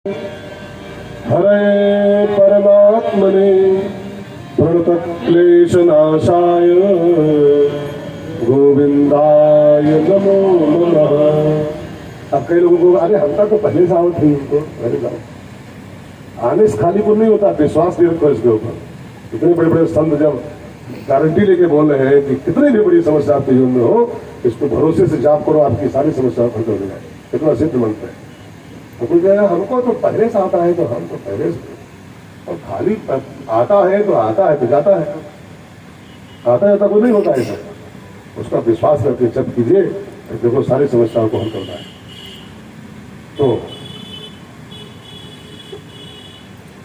हरे परमात्मने प्रणतक्लेशनाशाय गोविंदाय नमो नमः। अब कई लोगों को अरे हमका तो पहले से आवत थी, उनको पहले जाओ आने से खाली को नहीं होता, विश्वास नहीं रखो इसके ऊपर। इतने बड़े बड़े संत जब गारंटी लेके बोल रहे हैं कि कितनी भी बड़ी समस्या आपके जीवन में हो, इसको भरोसे से जाप करो, आपकी सारी समस्या खत्म हो जाए। कितना सिद्ध मंत्र है। तो कोई कहेगा हमको तो पहले से आता है, तो हम तो पहले से, और खाली आता है तो आता है तो जाता है, आता जाता कोई नहीं होता है सर। उसका विश्वास करके जब कीजिए देखो सारी समस्याओं को हल करता है। तो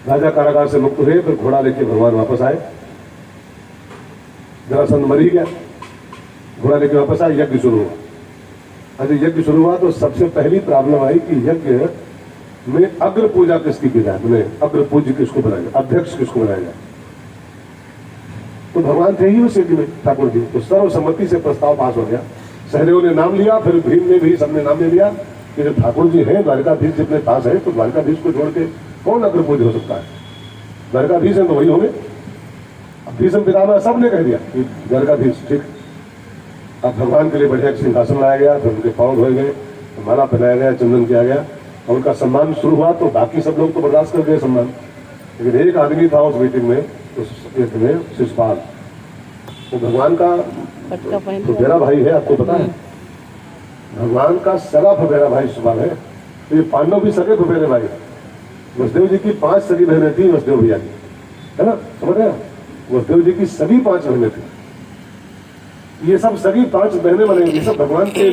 राजा कारागार से मुक्त हुए, फिर घोड़ा लेके भगवान वापस आए। जरासंध मर ही गया, घोड़ा लेके वापस आए, यज्ञ शुरू हुआ। अच्छा यज्ञ शुरू हुआ तो सबसे पहली प्रॉब्लम आई कि यज्ञ में अग्र पूजा किसकी की जाए, मैंने अग्र पूज्य किसको बनाया जाए, अध्यक्ष किसको बनाया जाए। तो भगवान थे ही उस यज्ञ में ठाकुर जी, तो सर्वसम्मति से प्रस्ताव पास हो गया। सहदेव ने नाम लिया, फिर भीम ने भी, सबने नाम ले लिया कि जब ठाकुर जी हैं, द्वारकाधीश जितने पास है, तो द्वारकाधीश को छोड़ के कौन अग्र पूज्य हो सकता है। द्वारकाधीश है तो वही होंगे। भीष्म पितामह सबने कह दिया कि द्वारकाधीश ठीक। अब भगवान के लिए बढ़िया सिंहासन लाया गया, फिर उनके पांव धोए गए, माला पहनाया गया, चंदन किया गया, और उनका सम्मान शुरू हुआ। तो बाकी सब लोग तो बर्दाश्त कर गए सम्मान, लेकिन एक आदमी था उस मीटिंग में, उस यज्ञ में, शिशुपाल। वो भगवान का फुफेरा भाई है, आपको पता है, भगवान का सगा फुफेरा भाई शिशुपाल है। तो ये पांडव भी सगे फुफेरे भाई। वसुदेव जी की 5 सगी बहनें थी, वसुदेव भैया की, है ना, समझ रहे हैं। वसुदेव जी की सभी 5 बहनें थी। ये सब सभी 5 बहनें बने, ये सब भगवान के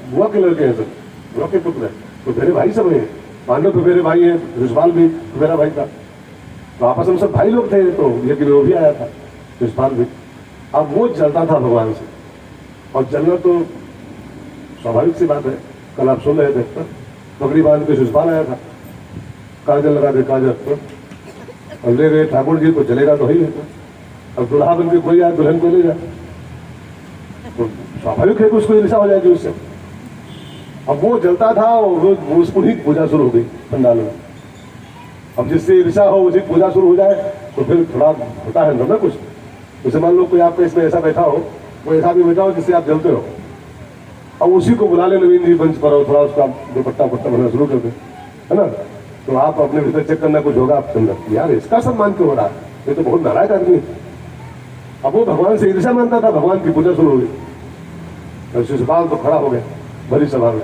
बुआ के लड़के हैं, सब बुआ के पुत्र हैं, तो मेरे भाई सब हैं। पांडव तो मेरे भाई हैं, शिशुपाल भी मेरा भाई था, तो आपस में सब भाई लोग थे। तो यज्ञ में वो भी आया था, शिशुपाल भी। अब वो जलता था भगवान से, और जलना तो स्वाभाविक सी बात है। कल आप सुन रहे थे, पगड़ी बांध के शिशुपाल आया था, काजल लगा दे काजल पर, और ले गए ठाकुर जी को, जलेगा तो ही है। अब दुल्हा बन के कोई आया, दुल्हन को ले जाए, तो स्वाभाविक है कि उसको ईर्षा हो जाएगी उससे। अब वो जलता था, और रोज उसको ही पूजा शुरू हो गई पंडाल में। अब जिससे ईर्षा हो उसी पूजा शुरू हो जाए, तो फिर थोड़ा होता है ना कुछ। जैसे मान लो कोई आपका इसमें ऐसा बैठा हो, कोई ऐसा भी बैठा हो जिससे आप जलते हो, अब उसी को बुला ले नवीन जी मंच पर, हो थोड़ा उसका दुपट्टा पट्टा बनना शुरू कर दे, है ना। तो आप अपने भीतर चेक करना कुछ होगा आपके अंदर, यार इसका सम्मान क्यों हो रहा है, ये तो बहुत नारायण आदमी है। अब वो भगवान से ईर्षा मानता था, भगवान की पूजा शुरू हो गई। और शिशुपाल तो खड़ा हो गया बड़ी सभा में,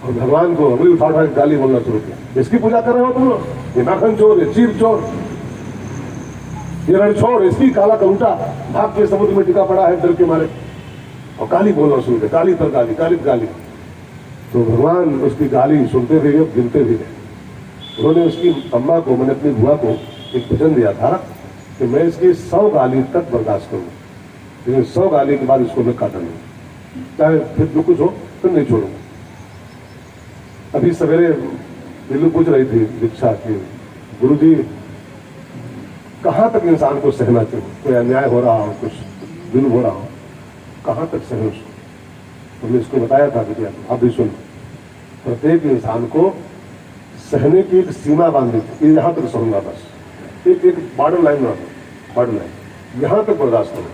और भगवान को अंगुली उठा उठा गाली बोलना शुरू किया। इसकी पूजा कर रहे हो तुम लोग, ये माखन चोर, ये चीर चोर, ये रणछोड़, इसकी काला कलूटा भाग के समुद्र में टिका पड़ा है डर के मारे, और गाली बोलना शुरू किया, गाली पर गाली, गाली पर गाली। तो भगवान उसकी गाली सुनते थे, गिनते भी थे। उन्होंने उसकी अम्मा को, मैंने अपनी बुआ को एक वचन दिया था कि मैं इसकी 100 गाली तक बर्दाश्त करूँ, लेकिन 100 गाली के बाद इसको मैं काटा नहीं, चाहे फिर जो कुछ हो फिर नहीं छोड़ूंगा। अभी सवेरे नीलू पूछ रही थी दीक्षा की, गुरुजी कहाँ तक इंसान को सहना चाहिए, कोई अन्याय हो रहा हो, कुछ जुल्म हो रहा हो, कहाँ तक सहे उसको। तो मैं इसको बताया था कि आप भी सुन, प्रत्येक इंसान को सहने की एक सीमा बांधी थी, यहाँ तक सहूंगा बस, एक बॉर्डर लाइन बना, बॉर्डर लाइन, यहाँ तक बर्दाश्त करूंगा,